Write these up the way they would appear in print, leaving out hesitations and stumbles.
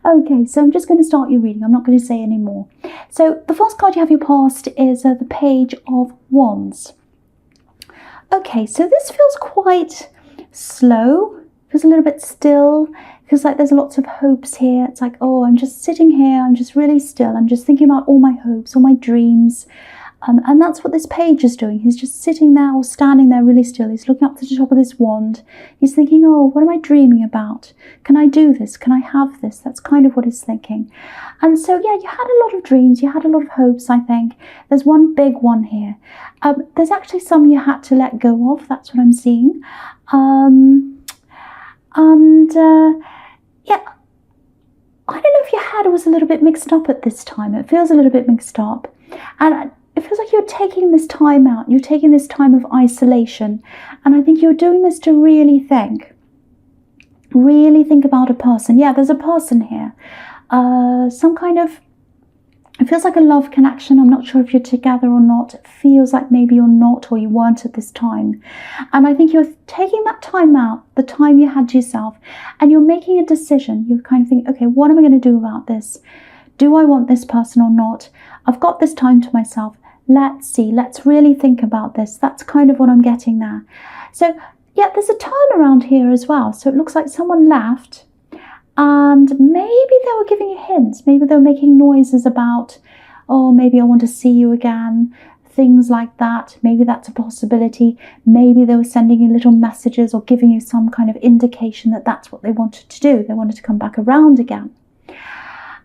Okay, so I'm just going to start your reading. I'm not going to say any more. So the first card you have your past is the Page of Wands. Okay, so this feels quite slow, feels a little bit still, feels like there's lots of hopes here. It's like, oh, I'm just sitting here, I'm just really still, I'm just thinking about all my hopes, all my dreams. And that's what this page is doing. He's just sitting there or standing there really still. He's looking up to the top of this wand. He's thinking, oh, what am I dreaming about? Can I do this? Can I have this? That's kind of what he's thinking. And so, yeah, you had a lot of dreams. You had a lot of hopes, I think. There's one big one here. There's actually some you had to let go of. That's what I'm seeing. Yeah, I don't know if your head was a little bit mixed up at this time. It feels a little bit mixed up. And it feels like you're taking this time out. You're taking this time of isolation. And I think you're doing this to really think. Really think about a person. Yeah, there's a person here. Some kind of, it feels like a love connection. I'm not sure if you're together or not. It feels like maybe you're not or you weren't at this time. And I think you're taking that time out, the time you had to yourself, and you're making a decision. You're kind of thinking, okay, what am I going to do about this? Do I want this person or not? I've got this time to myself. Let's see. Let's really think about this. That's kind of what I'm getting there. So, yeah, there's a turnaround here as well. So it looks like someone left and maybe they were giving you hints. Maybe they were making noises about, oh, maybe I want to see you again. Things like that. Maybe that's a possibility. Maybe they were sending you little messages or giving you some kind of indication that that's what they wanted to do. They wanted to come back around again.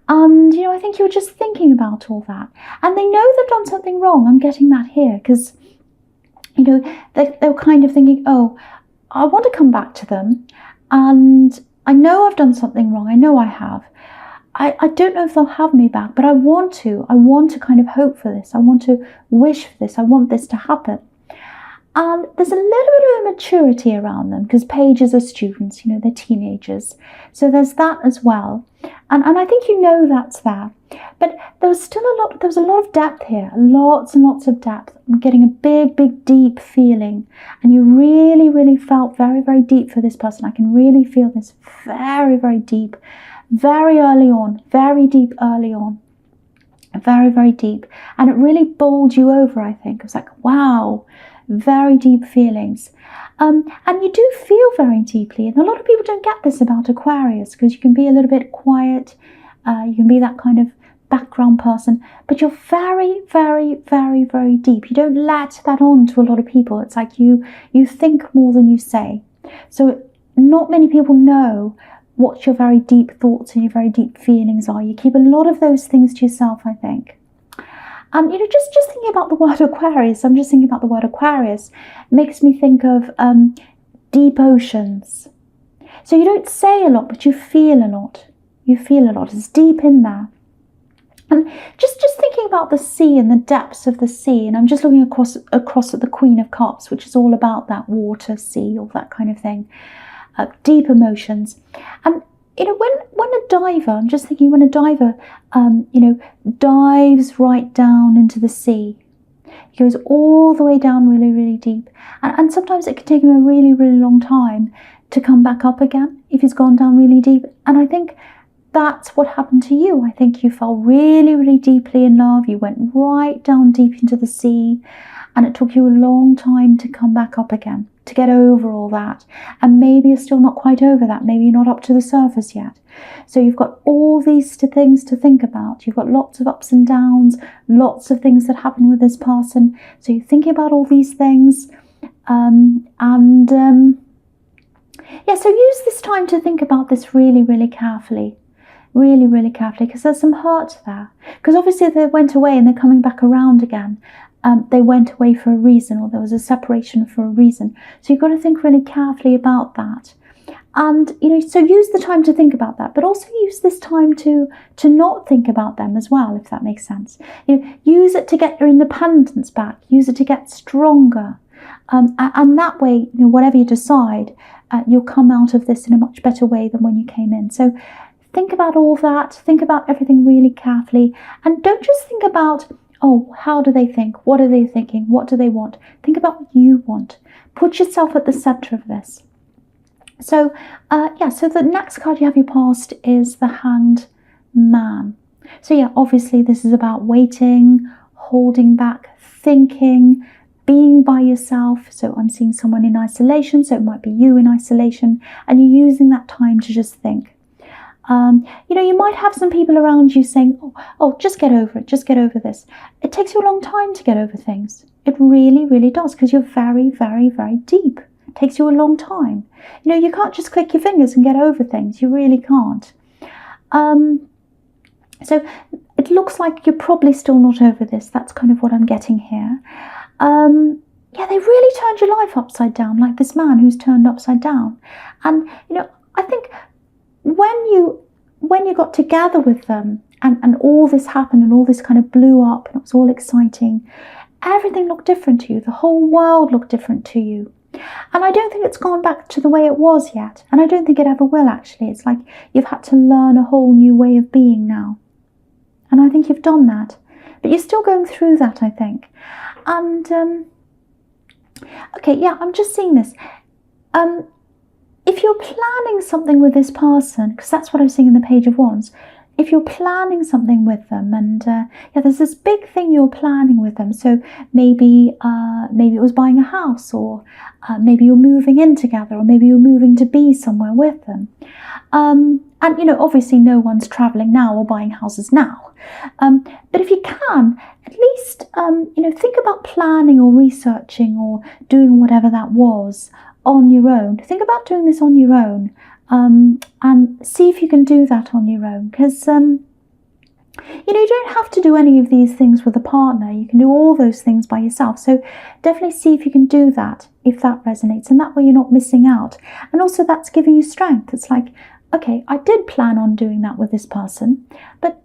And, you know, I think you were just thinking about all that. And they know they've done something wrong. I'm getting that here because, you know, they were kind of thinking, oh, I want to come back to them. And I know I've done something wrong. I know I have. I don't know if they'll have me back, but I want to. I want to kind of hope for this. I want to wish for this. I want this to happen. And there's a little bit of immaturity around them because pages are students, you know, they're teenagers. So there's that as well. And I think you know that's there. But there was still there was a lot of depth here, lots and lots of depth. I'm getting a big, big, deep feeling. And you really, really felt very, very deep for this person. I can really feel this very, very deep, very early on, very deep early on. Very, very deep. And it really bowled you over, I think. It was like, wow. Very deep feelings. And you do feel very deeply. And a lot of people don't get this about Aquarius because you can be a little bit quiet. You can be that kind of background person. But you're very, very, very, very deep. You don't let that on to a lot of people. It's like you think more than you say. So not many people know what your very deep thoughts and your very deep feelings are. You keep a lot of those things to yourself, I think. You know, just thinking about the word Aquarius, I'm just thinking about the word Aquarius, makes me think of deep oceans. So you don't say a lot, but you feel a lot. You feel a lot. It's deep in there. And just thinking about the sea and the depths of the sea, and I'm just looking across at the Queen of Cups, which is all about that water, sea, all that kind of thing. Deep emotions. And you know, when a diver, I'm just thinking when a diver, you know, dives right down into the sea, he goes all the way down really, really deep. And sometimes it can take him a really, really long time to come back up again if he's gone down really deep. And I think that's what happened to you. I think you fell really, really deeply in love. You went right down deep into the sea. And it took you a long time to come back up again, to get over all that. And maybe you're still not quite over that. Maybe you're not up to the surface yet. So you've got all these things to think about. You've got lots of ups and downs, lots of things that happen with this person. So you're thinking about all these things. Yeah, so use this time to think about this really, really carefully. Really, really carefully, because there's some hurt there. Because obviously they went away and they're coming back around again. They went away for a reason, or there was a separation for a reason. So you've got to think really carefully about that. And, you know, so use the time to think about that, but also use this time to not think about them as well, if that makes sense. You know, use it to get your independence back. Use it to get stronger. And that way, you know, whatever you decide, you'll come out of this in a much better way than when you came in. So think about all that. Think about everything really carefully. And don't just think about, oh, how do they think? What are they thinking? What do they want? Think about what you want. Put yourself at the center of this. So, yeah, so the next card you have your past is the Hanged Man. So, yeah, obviously this is about waiting, holding back, thinking, being by yourself. So I'm seeing someone in isolation, so it might be you in isolation, and you're using that time to just think. You might have some people around you saying, oh, just get over it, just get over this. It takes you a long time to get over things. It really, really does, because you're very, very, very deep. It takes you a long time. You can't just click your fingers and get over things. You really can't. So it looks like you're probably still not over this. That's kind of what I'm getting here. Yeah, they really turned your life upside down, like this man who's turned upside down. And, I think when you got together with them and all this happened and all this kind of blew up and it was all exciting, everything looked different to you. The whole world looked different to you. And I don't think it's gone back to the way it was yet. And I don't think it ever will, actually. It's like you've had to learn a whole new way of being now. And I think you've done that. But you're still going through that, I think. And, okay, yeah, I'm just seeing this. If you're planning something with this person, because that's what I'm seeing in the Page of Wands, if you're planning something with them, and yeah, there's this big thing you're planning with them. So maybe it was buying a house, or maybe you're moving in together, or maybe you're moving to be somewhere with them. And obviously no one's traveling now or buying houses now. But if you can, at least think about planning or researching or doing whatever that was on your own. Think about doing this on your own. And see if you can do that on your own, because you don't have to do any of these things with a partner. You can do all those things by yourself. So definitely see if you can do that, if that resonates, and that way you're not missing out. And also that's giving you strength. It's like, okay, I did plan on doing that with this person, but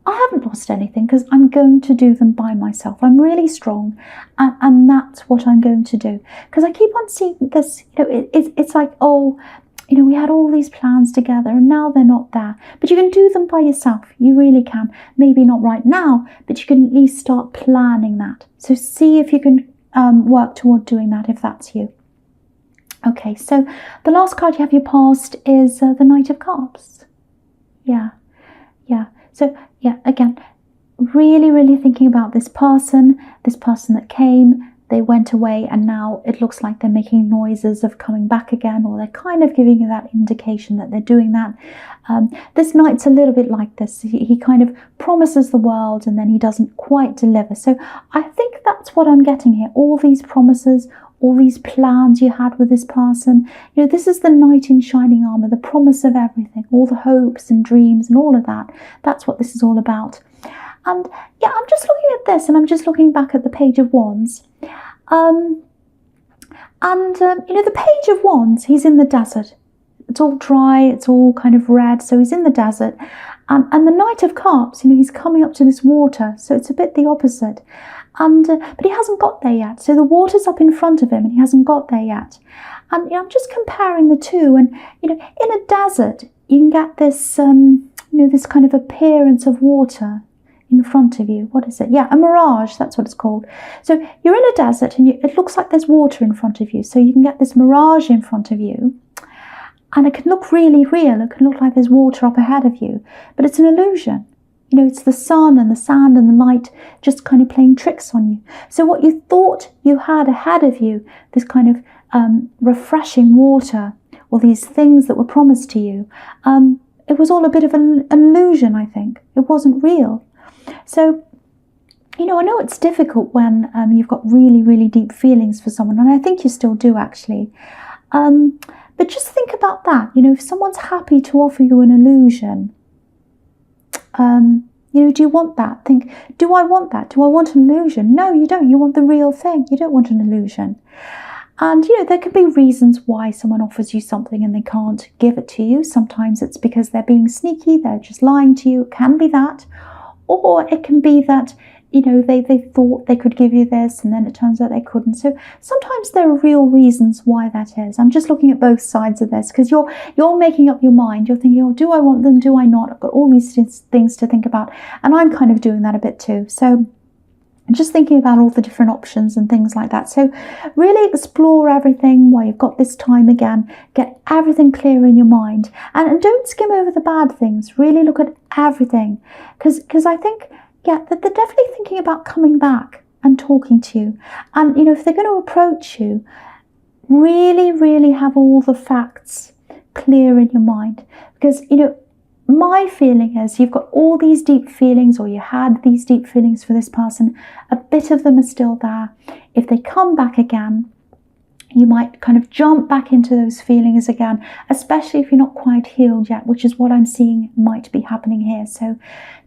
I haven't lost anything because I'm going to do them by myself. I'm really strong, and that's what I'm going to do. Because I keep on seeing this, it's like, we had all these plans together and now they're not there. But you can do them by yourself. You really can. Maybe not right now, but you can at least start planning that. So see if you can work toward doing that, if that's you. Okay, so the last card you have your past is the Knight of Cups. Yeah. So, yeah, again, really, really thinking about this person that came, they went away, and now it looks like they're making noises of coming back again, or they're kind of giving you that indication that they're doing that. This knight's a little bit like this. He kind of promises the world and then he doesn't quite deliver. So I think that's what I'm getting here. All these promises, all these plans you had with this person. This is the knight in shining armor, the promise of everything, all the hopes and dreams and all of that. That's what this is all about. And yeah, I'm just looking at this and I'm just looking back at the Page of Wands. The Page of Wands, he's in the desert. It's all dry, it's all kind of red, so he's in the desert. And the Knight of Cups, he's coming up to this water, so it's a bit the opposite. But he hasn't got there yet. So the water's up in front of him and he hasn't got there yet. And I'm just comparing the two. And, in a desert, you can get this, this kind of appearance of water in front of you. What is it? Yeah, a mirage, that's what it's called. So you're in a desert and it looks like there's water in front of you. So you can get this mirage in front of you. And it can look really real. It can look like there's water up ahead of you. But it's an illusion. It's the sun and the sand and the light just kind of playing tricks on you. So what you thought you had ahead of you, this kind of refreshing water, or these things that were promised to you, it was all a bit of an illusion, I think. It wasn't real. So, I know it's difficult when you've got really, really deep feelings for someone, and I think you still do, actually. But just think about that. If someone's happy to offer you an illusion, do you want that? Think, do I want that? Do I want an illusion? No, you don't. You want the real thing. You don't want an illusion. And, there could be reasons why someone offers you something and they can't give it to you. Sometimes it's because they're being sneaky. They're just lying to you. It can be that. Or it can be that, they thought they could give you this and then it turns out they couldn't. So sometimes there are real reasons why that is. I'm just looking at both sides of this because you're making up your mind. You're thinking, do I want them? Do I not? I've got all these things to think about. And I'm kind of doing that a bit too. So And just thinking about all the different options and things like that. So really explore everything while you've got this time again. Get everything clear in your mind. And don't skim over the bad things. Really look at everything. Because I think, yeah, that they're definitely thinking about coming back and talking to you. And, if they're going to approach you, really, really have all the facts clear in your mind. Because, my feeling is you've got all these deep feelings, or you had these deep feelings for this person. A bit of them are still there. If they come back again, you might kind of jump back into those feelings again, especially if you're not quite healed yet, which is what I'm seeing might be happening here. So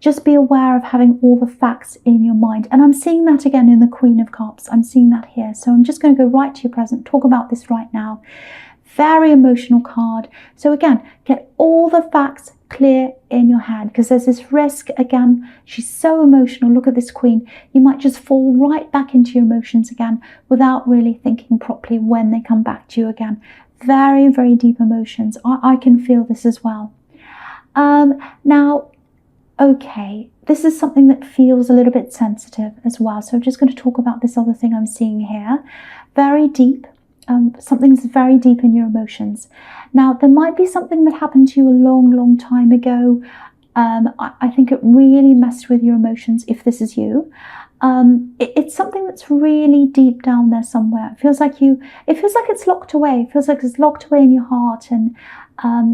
just be aware of having all the facts in your mind. And I'm seeing that again in the Queen of Cups. I'm seeing that here. So I'm just going to go right to your present, talk about this right now. Very emotional card. So again, get all the facts clear in your head, because there's this risk again. She's so emotional. Look at this Queen. You might just fall right back into your emotions again without really thinking properly when they come back to you again. Very, very deep emotions. I can feel this as well. Now, okay, this is something that feels a little bit sensitive as well. So I'm just going to talk about this other thing I'm seeing here. Very deep. Something's very deep in your emotions. Now, there might be something that happened to you a long, long time ago. I think it really messed with your emotions, if this is you. It's something that's really deep down there somewhere. It feels like it's locked away. It feels like it's locked away in your heart, and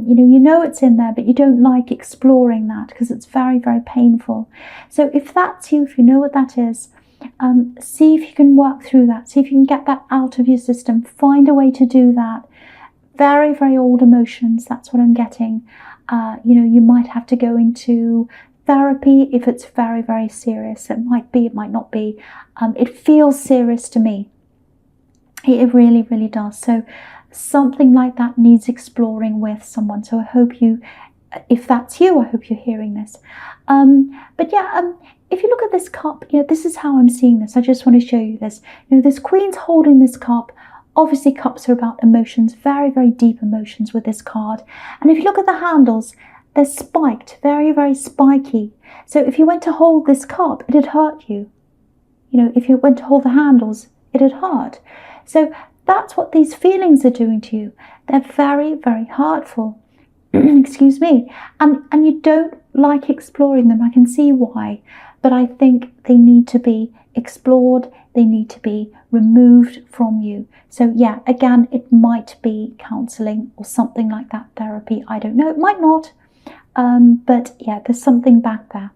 you know it's in there, but you don't like exploring that because it's very, very painful. So if that's you, if you know what that is, see if you can work through that. See if you can get that out of your system. Find a way to do that. Very, very old emotions. That's what I'm getting. You might have to go into therapy if it's very, very serious. It might be, it might not be. It feels serious to me. It really, really does. So something like that needs exploring with someone. So I hope if that's you, I hope you're hearing this. If you look at this cup, this is how I'm seeing this. I just want to show you this. This Queen's holding this cup. Obviously, cups are about emotions, very, very deep emotions with this card. And if you look at the handles, they're spiked, very, very spiky. So if you went to hold this cup, it'd hurt you. If you went to hold the handles, it'd hurt. So that's what these feelings are doing to you. They're very, very hurtful. Excuse me. And you don't like exploring them. I can see why. But I think they need to be explored. They need to be removed from you. So yeah, again, it might be counselling or something like that, therapy. I don't know. It might not. But yeah, there's something back there,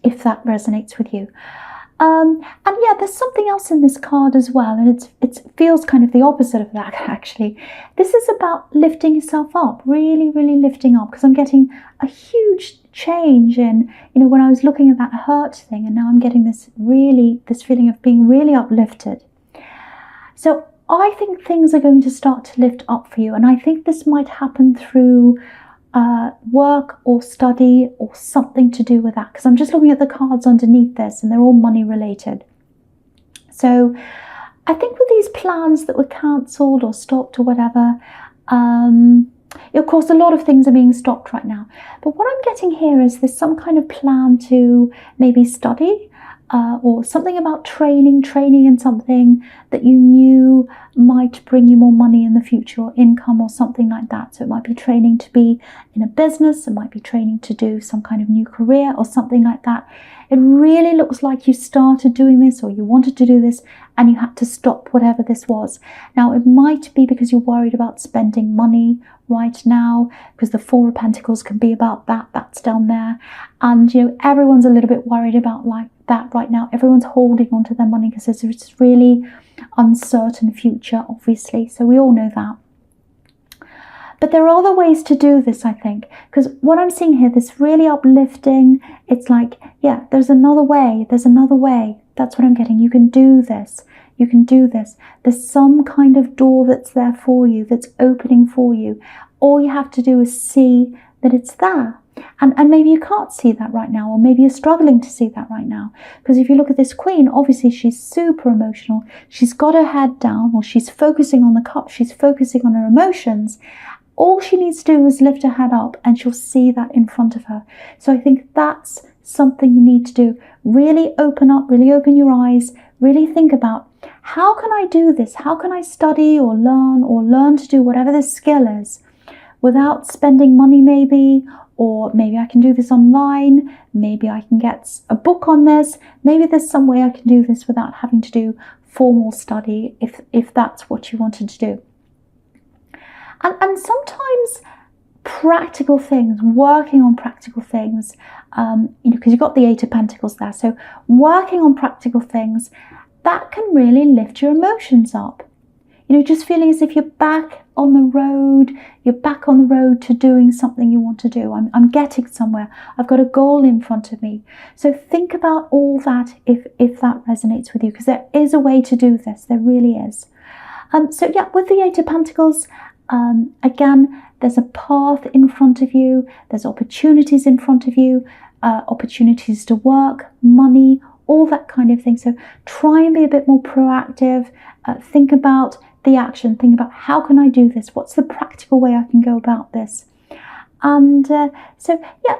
if that resonates with you. And yeah, there's something else in this card as well, and it feels kind of the opposite of that, actually. This is about lifting yourself up, really, really lifting up, because I'm getting a huge change in, when I was looking at that hurt thing, and now I'm getting this feeling of being really uplifted. So I think things are going to start to lift up for you, and I think this might happen through work or study or something to do with that, because I'm just looking at the cards underneath this and they're all money related. So I think with these plans that were cancelled or stopped or whatever, of course a lot of things are being stopped right now, but what I'm getting here is there's some kind of plan to maybe study or something about training in something that you knew might bring you more money in the future, or income or something like that. So it might be training to be in a business, it might be training to do some kind of new career or something like that. It really looks like you started doing this, or you wanted to do this, and you had to stop whatever this was. Now, it might be because you're worried about spending money right now, because the Four of Pentacles can be about that. That's down there. And, everyone's a little bit worried about like that right now. Everyone's holding on to their money because there's this really uncertain future, obviously. So we all know that. But there are other ways to do this, I think, because what I'm seeing here, this really uplifting, it's like, yeah, there's another way. There's another way. That's what I'm getting. You can do this. You can do this. There's some kind of door that's there for you, that's opening for you. All you have to do is see that it's there. And maybe you can't see that right now, or maybe you're struggling to see that right now. Because if you look at this Queen, obviously she's super emotional. She's got her head down, or she's focusing on the cup. She's focusing on her emotions. All she needs to do is lift her head up and she'll see that in front of her. So I think that's something you need to do. Really open up, really open your eyes, really think about, how can I do this? How can I study or learn to do whatever this skill is without spending money maybe, or maybe I can do this online, maybe I can get a book on this, maybe there's some way I can do this without having to do formal study if that's what you wanted to do. And sometimes practical things, working on practical things, because you've got the Eight of Pentacles there, so working on practical things, that can really lift your emotions up. Just feeling as if you're back on the road to doing something you want to do. I'm getting somewhere. I've got a goal in front of me. So think about all that if that resonates with you, because there is a way to do this. There really is. So yeah, with the Eight of Pentacles, again, there's a path in front of you. There's opportunities in front of you, opportunities to work, money, all that kind of thing. So try and be a bit more proactive. Think about the action. Think about, how can I do this? What's the practical way I can go about this? And so, yeah,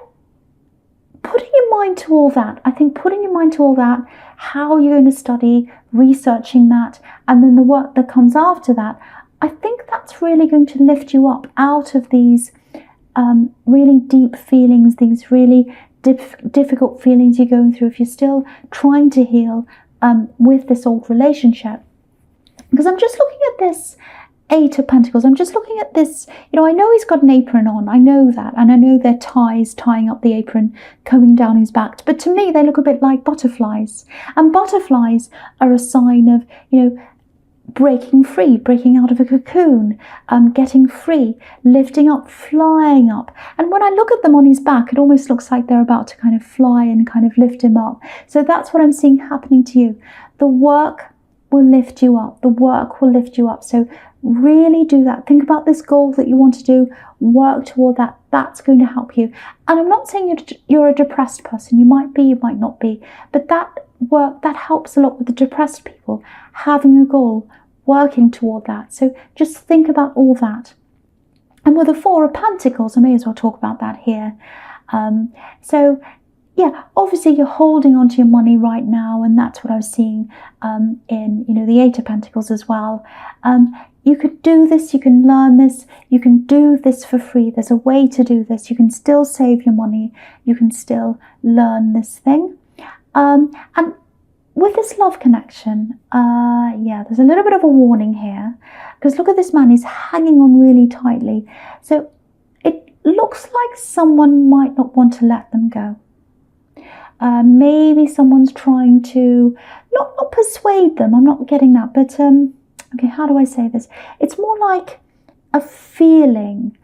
putting your mind to all that. I think putting your mind to all that, how you're going to study, researching that, and then the work that comes after that, I think that's really going to lift you up out of these really deep feelings, these really difficult feelings you're going through if you're still trying to heal with this old relationship. Because I'm just looking at this Eight of Pentacles. I'm just looking at this, I know he's got an apron on. I know that. And I know they're ties tying up the apron, coming down his back. But to me, they look a bit like butterflies. And butterflies are a sign of, breaking free, breaking out of a cocoon, getting free, lifting up, flying up. And when I look at them on his back, it almost looks like they're about to kind of fly and kind of lift him up. So that's what I'm seeing happening to you. The work will lift you up. The work will lift you up. So really do that. Think about this goal that you want to do. Work toward that. That's going to help you. And I'm not saying you're a depressed person. You might be, you might not be. But that work, that helps a lot with the depressed people. Having a goal, working toward that. So just think about all that. And with the Four of Pentacles, I may as well talk about that here. So yeah, obviously you're holding on to your money right now, and that's what I was seeing in the Eight of Pentacles as well. You could do this, you can learn this, you can do this for free. There's a way to do this. You can still save your money, you can still learn this thing. And with this love connection, yeah, there's a little bit of a warning here, because look at this man, he's hanging on really tightly. So it looks like someone might not want to let them go. Maybe someone's trying to not persuade them. I'm not getting that, but okay, how do I say this? It's more like a feeling.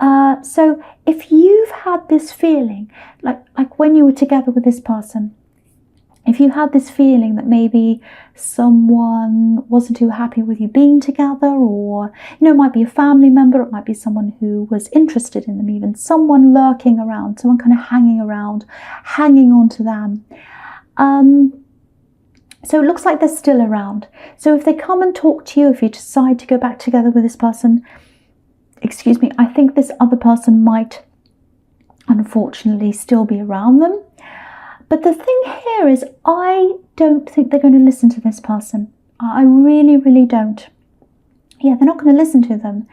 So if you've had this feeling, like when you were together with this person, if you had this feeling that maybe someone wasn't too happy with you being together, or, it might be a family member, it might be someone who was interested in them, even someone lurking around, someone kind of hanging around, hanging on to them. So it looks like they're still around. So if they come and talk to you, if you decide to go back together with this person, excuse me, I think this other person might unfortunately still be around them. But the thing here is, I don't think they're going to listen to this person. I really, really don't. Yeah, they're not going to listen to them.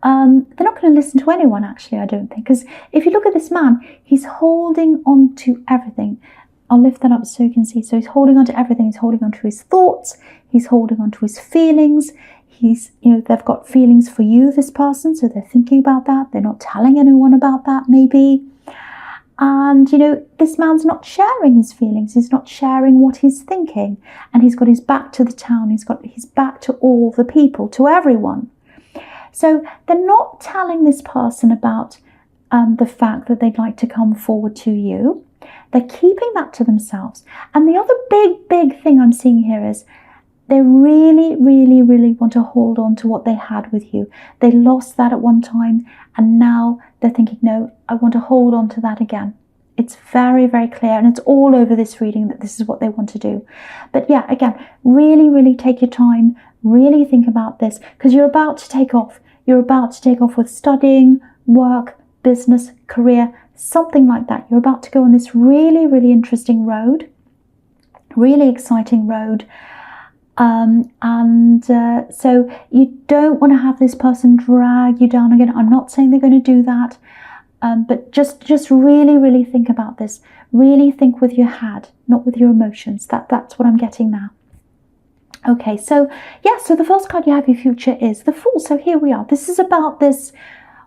They're not going to listen to anyone, actually, I don't think. Because if you look at this man, he's holding on to everything. I'll lift that up so you can see. So he's holding on to everything. He's holding on to his thoughts. He's holding on to his feelings. They've got feelings for you, this person. So they're thinking about that. They're not telling anyone about that, maybe. And, this man's not sharing his feelings. He's not sharing what he's thinking. And he's got his back to the town. He's got his back to all the people, to everyone. So they're not telling this person about the fact that they'd like to come forward to you. They're keeping that to themselves. And the other big thing I'm seeing here is they really, really, really want to hold on to what they had with you. They lost that at one time, and now they're thinking, no, I want to hold on to that again. It's very, very clear, and it's all over this reading that this is what they want to do. But yeah, again, really, really take your time, really think about this, because you're about to take off. You're about to take off with studying, work, business, career, something like that. You're about to go on this really, really interesting road, really exciting road. So you don't want to have this person drag you down again. I'm not saying they're going to do that, but just really, really think about this. Really think with your head, not with your emotions. That's what I'm getting now. Okay, so yeah, so the first card you have, your future, is the Fool. So here we are. This is about this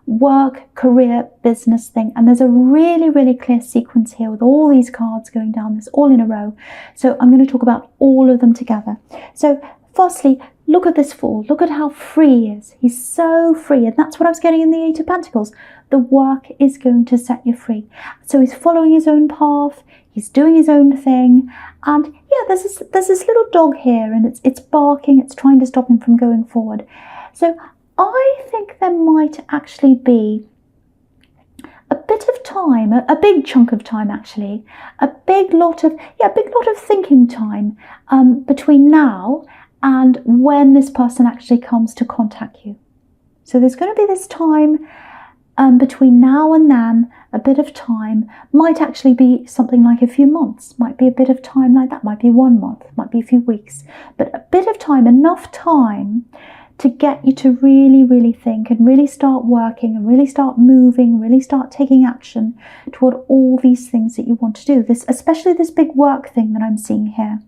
work, career, business thing, and there's a really, really clear sequence here with all these cards going down this all in a row. So I'm going to talk about all of them together. So firstly, look at this Fool. Look at how free he is. He's so free, and that's what I was getting in the Eight of Pentacles. The work is going to set you free. So he's following his own path. He's doing his own thing, and yeah, there's this little dog here, and it's barking. It's trying to stop him from going forward. So I think there might actually be a bit of time, a big chunk of time actually, a big lot of thinking time between now and when this person actually comes to contact you. So there's going to be this time between now and then. A bit of time might actually be something like a few months, might be a bit of time like that, might be 1 month, might be a few weeks, but a bit of time, enough time to get you to really, really think and really start working and really start moving, really start taking action toward all these things that you want to do. This, especially this big work thing that I'm seeing here.